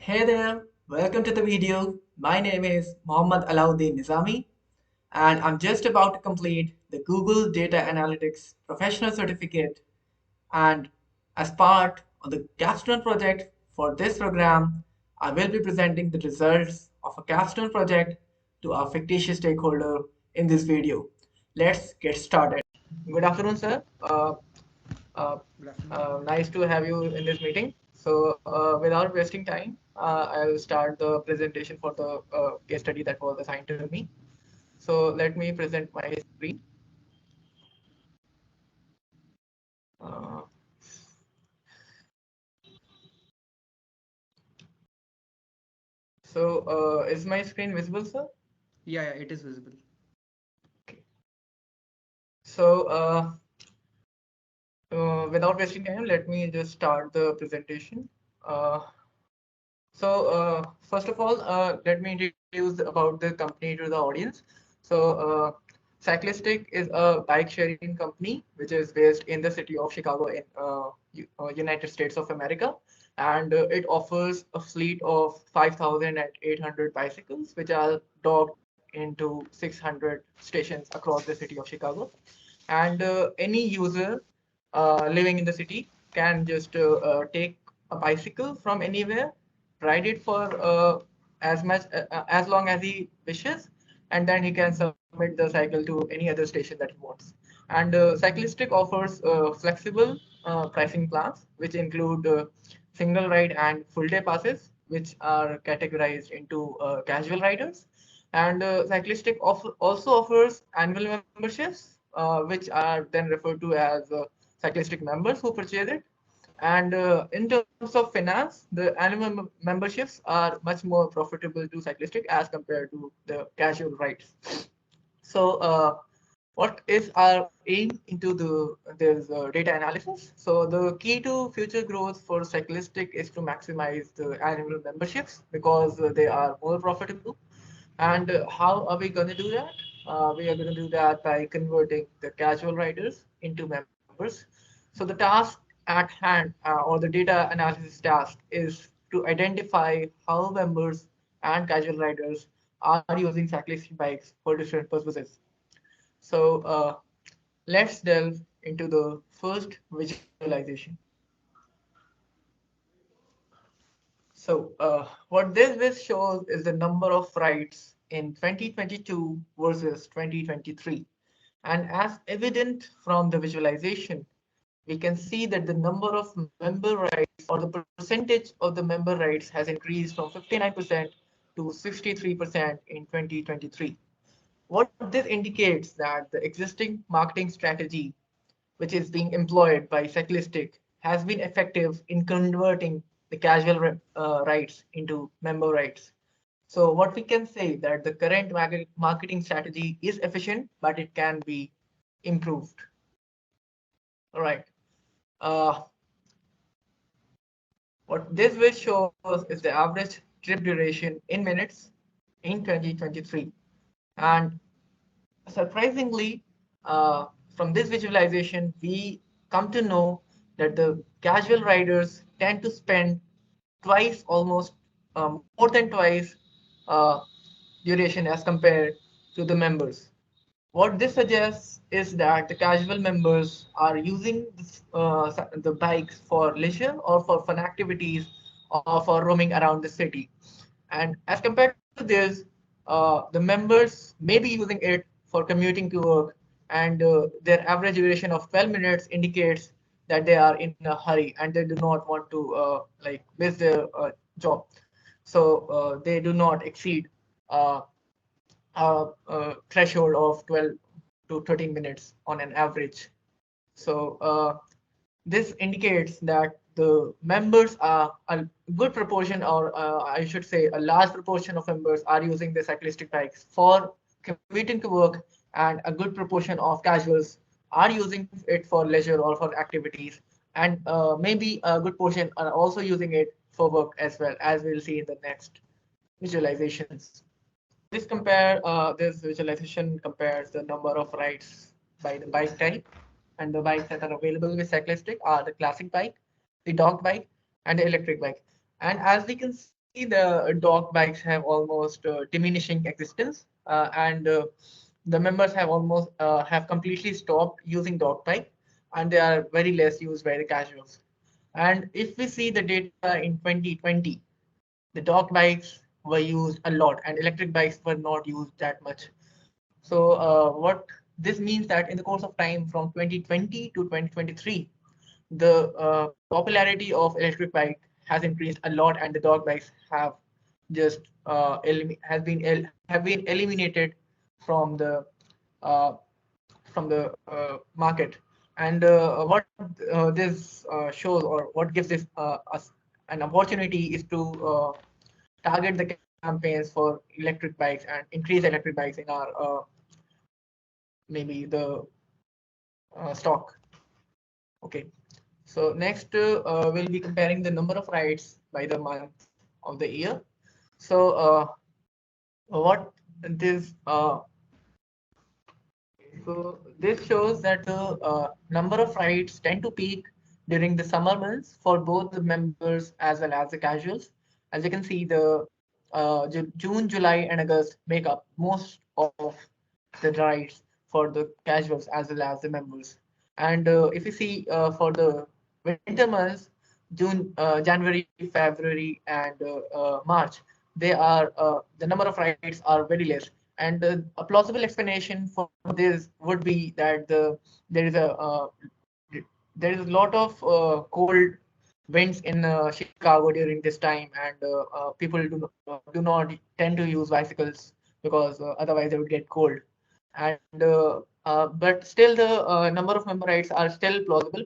Hey there, welcome to the video. My name is Mohammad Alauddin Nizami, and I'm just about to complete the Google Data Analytics Professional Certificate. And as part of the Capstone Project for this program, I will be presenting the results of a Capstone project to our fictitious stakeholder in this video. Let's get started. Good afternoon, sir. Uh, Good afternoon. Nice to have you in this meeting. So, without wasting time, I'll start the presentation for the case study that was assigned to me. So, let me present my screen. Uh, is my screen visible, sir? Yeah, it is visible. Okay. So, without wasting time, let me just start the presentation. Uh, First of all, let me introduce about the company to the audience. So, Cyclistic is a bike sharing company which is based in the city of Chicago in United States of America, and it offers a fleet of 5,800 bicycles which are docked into 600 stations across the city of Chicago. And any user living in the city can just take a bicycle from anywhere, ride it for as long as he wishes, and then he can submit the cycle to any other station that he wants. And Cyclistic offers flexible pricing plans, which include single ride and full day passes, which are categorized into casual riders. And Cyclistic also offers annual memberships, which are then referred to as Cyclistic members who purchase it. And in terms of finance, the annual memberships are much more profitable to Cyclistic as compared to the casual rides. So, what is our aim into this data analysis? So, the key to future growth for Cyclistic is to maximize the annual memberships because they are more profitable. And how are we going to do that? We are going to do that by converting the casual riders into members. So the task at hand, or the data analysis task, is to identify how members and casual riders are using cyclistic bikes for different purposes. So let's delve into the first visualization. So what this shows is the number of rides in 2022 versus 2023. And as evident from the visualization, we can see that the number of member rights, or the percentage of the member rights, has increased from 59% to 63% in 2023. What this indicates that the existing marketing strategy, which is being employed by Cyclistic, has been effective in converting the casual rights into member rights. So what we can say that the current marketing strategy is efficient, but it can be improved. All right. Uh, what this will show us is the average trip duration in minutes in 2023. And surprisingly, from this visualization, we come to know that the casual riders tend to spend twice, almost more than twice uh, duration as compared to the members. What this suggests is that the casual members are using the bikes for leisure or for fun activities or for roaming around the city. And as compared to this, the members may be using it for commuting to work, and their average duration of 12 minutes indicates that they are in a hurry and they do not want to like miss their job. So they do not exceed uh, a threshold of 12 to 13 minutes on an average. So this indicates that the members are a good proportion, or I should say a large proportion of members are using the cyclistic bikes for commuting to work, and a good proportion of casuals are using it for leisure or for activities, and maybe a good portion are also using it for work as well, as we'll see in the next visualizations. This visualization compares the number of rides by the bike type, and the bikes that are available with Cyclistic are the classic bike, the dog bike, and the electric bike. And as we can see, see, the dog bikes have almost diminishing existence, and the members have almost have completely stopped using dog bike, and they are very less used by the casuals. And if we see the data in 2020, the dog bikes were used a lot, and electric bikes were not used that much. So what this means that in the course of time from 2020 to 2023, the popularity of electric bike has increased a lot, and the dog bikes have just have been eliminated from the uh, market. And what this shows, or what gives this us an opportunity, is to target the campaigns for electric bikes and increase electric bikes in our maybe the stock. Okay. So next, we'll be comparing the number of rides by the month of the year. So what this this shows that the number of rides tend to peak during the summer months for both the members as well as the casuals. As you can see, the June, July, and August make up most of the rides for the casuals as well as the members. And if you see for the winter months, June, January, February, and March, the number of rides are very less. And a plausible explanation for this would be that there is a there is a lot of cold winds in Chicago during this time, and people do not tend to use bicycles because otherwise they would get cold. And but still, the number of member rights are still plausible,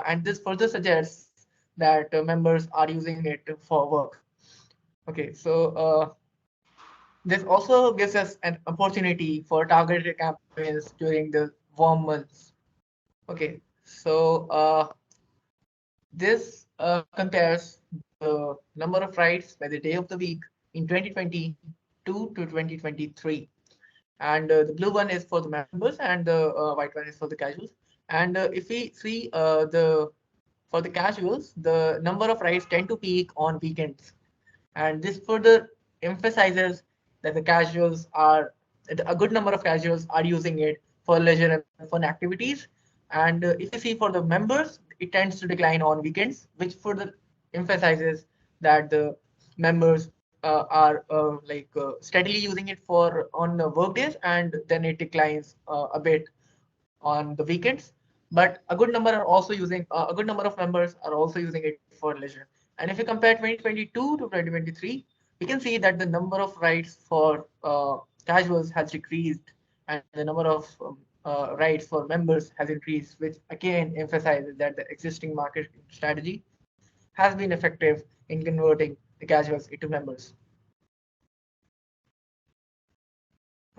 and this further suggests that members are using it for work. Okay, so this also gives us an opportunity for targeted campaigns during the warm months. Okay, so this compares the number of rides by the day of the week in 2022 to 2023. And the blue one is for the members, and the white one is for the casuals. And if we see the for the casuals, the number of rides tend to peak on weekends, and this further emphasizes that the casuals are a good number of casuals are using it for leisure and fun activities. And if you see for the members, it tends to decline on weekends, which further emphasizes that the members are steadily using it for on work days, and then it declines a bit on the weekends. But a good number of members are also using it for leisure. And if you compare 2022 to 2023, we can see that the number of rides for casuals has decreased, and the number of rides for members has increased, which again emphasizes that the existing marketing strategy has been effective in converting the casuals into members.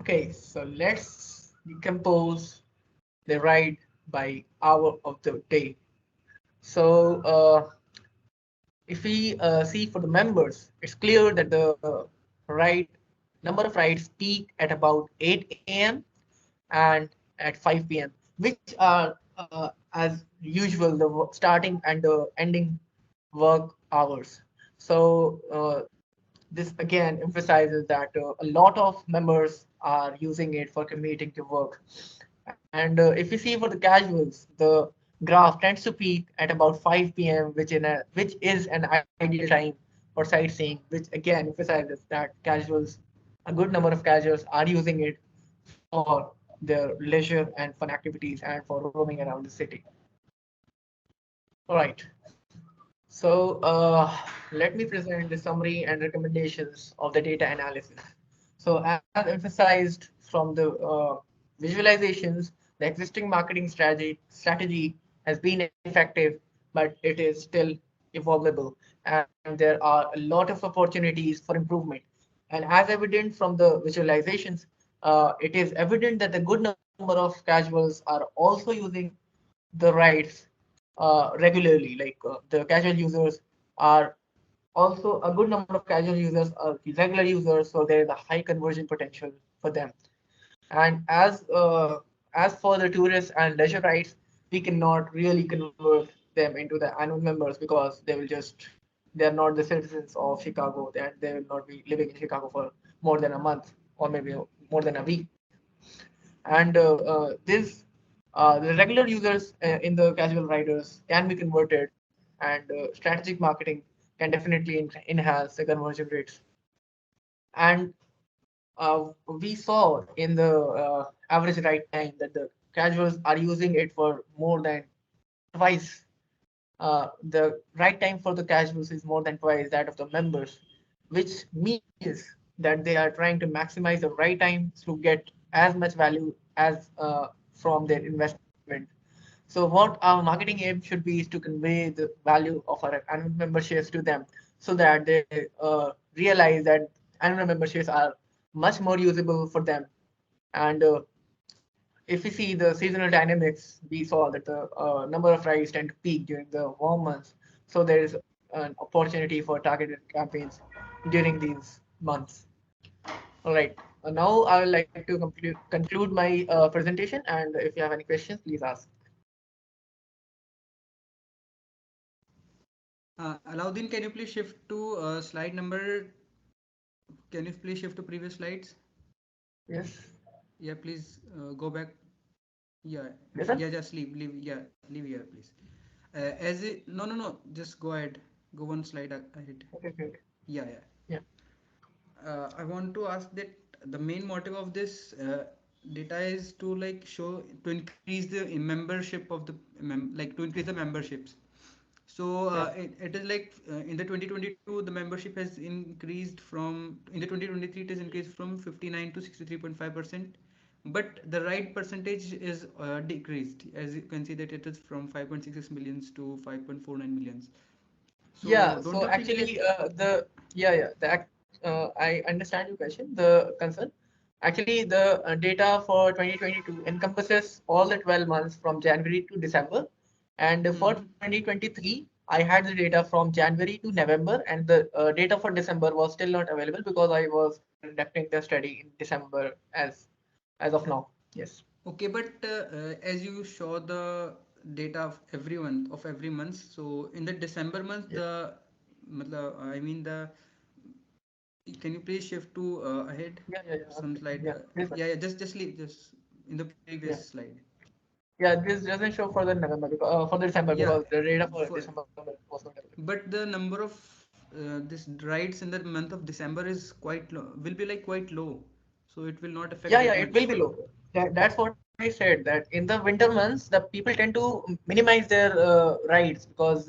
Okay, so let's decompose the ride by hour of the day. So if we see for the members, it's clear that the ride number of rides peak at about 8 a.m. and at 5 p.m., which are as usual the starting and the ending work hours. So this again emphasizes that a lot of members are using it for commuting to work. And if you see for the casuals, the graph tends to peak at about 5 p.m., which is an ideal time for sightseeing, which again emphasizes that casuals, a good number of casuals are using it for their leisure and fun activities and for roaming around the city. All right. So let me present the summary and recommendations of the data analysis. So as emphasized from the visualizations, the existing marketing strategy has been effective, but it is still evolvable, and there are a lot of opportunities for improvement. And as evident from the visualizations, it is evident that the good number of casuals are also using the rights regularly. Like the casual users are also a good number of casual users are regular users, so there is a high conversion potential for them. And as for the tourists and leisure rights, we cannot really convert them into the annual members because they will just they are not the citizens of Chicago, and they will not be living in Chicago for more than a month or maybe more than a week. And the regular users in the casual riders can be converted, and strategic marketing can definitely enhance the conversion rates. And we saw in the average ride time that the casuals are using it for more than twice. The ride time for the casuals is more than twice that of the members, which means that they are trying to maximize the ride time to get as much value as from their investment. So what our marketing aim should be is to convey the value of our annual memberships to them, so that they realize that annual memberships are much more usable for them. And if we see the seasonal dynamics, we saw that the number of rides tend to peak during the warm months. So there is an opportunity for targeted campaigns during these months. All right. Now I would like to conclude my presentation, and if you have any questions, please ask. Alauddin, can you please shift to slide number? Can you please shift to previous slides? Yes. Yeah, please go back. Yeah, Yes, sir. yeah, just leave, yeah, leave here, please. No, no, no, just go ahead. Go one slide ahead. Okay. Okay. Okay. Yeah, yeah. Yeah. I want to ask that the main motive of this data is to like show to increase the membership of the like to increase the memberships. So Yeah. it is like in the 2022 the membership has increased from in the 2023 it is increased from 59 to 63.5%, but the right percentage is decreased, as you can see that it is from 5.66 millions to 5.49 millions. So Yeah. don't So you think actually, that I understand your question, the concern. Actually, the data for 2022 encompasses all the 12 months from January to December. And for hmm 2023, I had the data from January to November, and the data for December was still not available because I was conducting the study in December as of now. Yes. Okay, but as you show the data of every month, so in the December month, Yeah. I mean the, can you please shift to ahead Yeah. Yeah. Yeah. some slide? Yeah. This one. Yeah, yeah, just leave just in the previous Yeah. slide. Yeah. This doesn't show for the November because for the December, Yeah, because the data for for December was not available. but the number of this rides in the month of December is quite low, will be like quite low, so it will not affect Yeah, that yeah, it will much. be low. That's what I said. That in the winter months, the people tend to minimize their rides because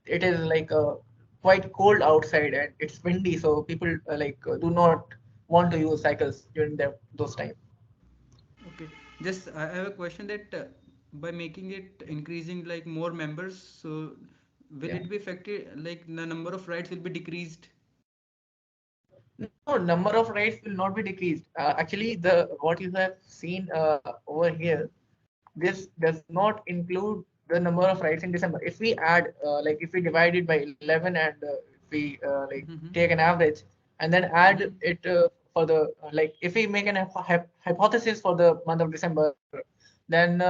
it is like quite cold outside and it's windy. So people do not want to use cycles during those time. Okay, just I have a question that by making it increasing like more members, so will Yeah. it be affected like the number of rides will be decreased? No, number of rides will not be decreased. Actually, the what you have seen over here, this does not include the number of rides in December. If we add, if we divide it by 11 and if we Mm-hmm. take an average and then add Mm-hmm. it for the if we make an hypothesis for the month of December, then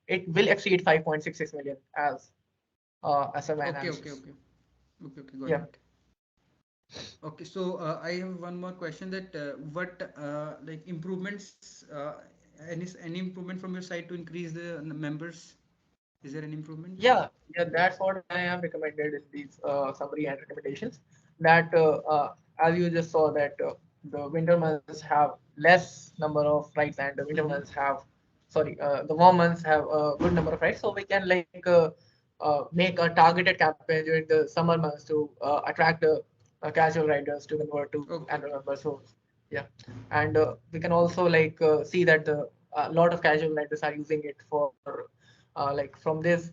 it will exceed 5.66 million as an Okay, okay, analysis. okay, okay, okay, got Yeah. it. Okay, so I have one more question that what like improvements any improvement from your side to increase the members? Is there any improvement? Yeah, yeah, that's what I have recommended in these summary and recommendations. That as you just saw that the winter months have less number of rides and the winter Mm-hmm. months have, sorry, the warm months have a good number of rides. So we can make a targeted campaign during the summer months to attract the casual riders to convert to Okay, annual okay. members. So yeah, and we can also see that the a lot of casual riders are using it for from this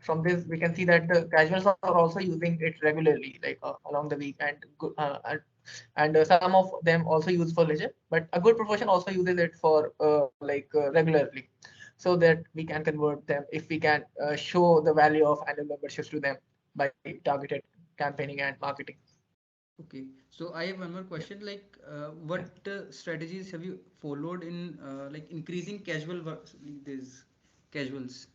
from this we can see that the casuals are also using it regularly along the week, and some of them also use for leisure, but a good proportion also uses it for regularly, so that we can convert them if we can show the value of annual memberships to them by targeted campaigning and marketing. Okay, so I have one more Yeah. question. Like, Yeah. what strategies have you followed in like increasing casual work, these casuals,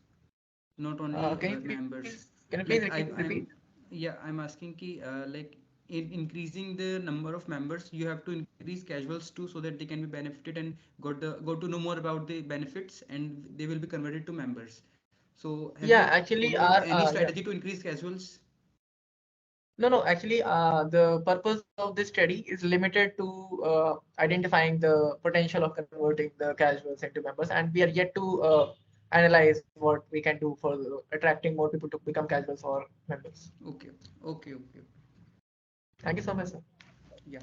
not only Can you members? please can you please Like, repeat? Yeah, I'm asking ki like in increasing the number of members, you have to increase casuals too, so that they can be benefited and got to know more about the benefits, and they will be converted to members. So, have you Yeah, actually, followed our any yeah. strategy to increase casuals? No, no, actually, the purpose of this study is limited to identifying the potential of converting the casuals into members, and we are yet to analyze what we can do for attracting more people to become casuals or members. Okay, okay, okay. Thank you so much, sir. Yeah.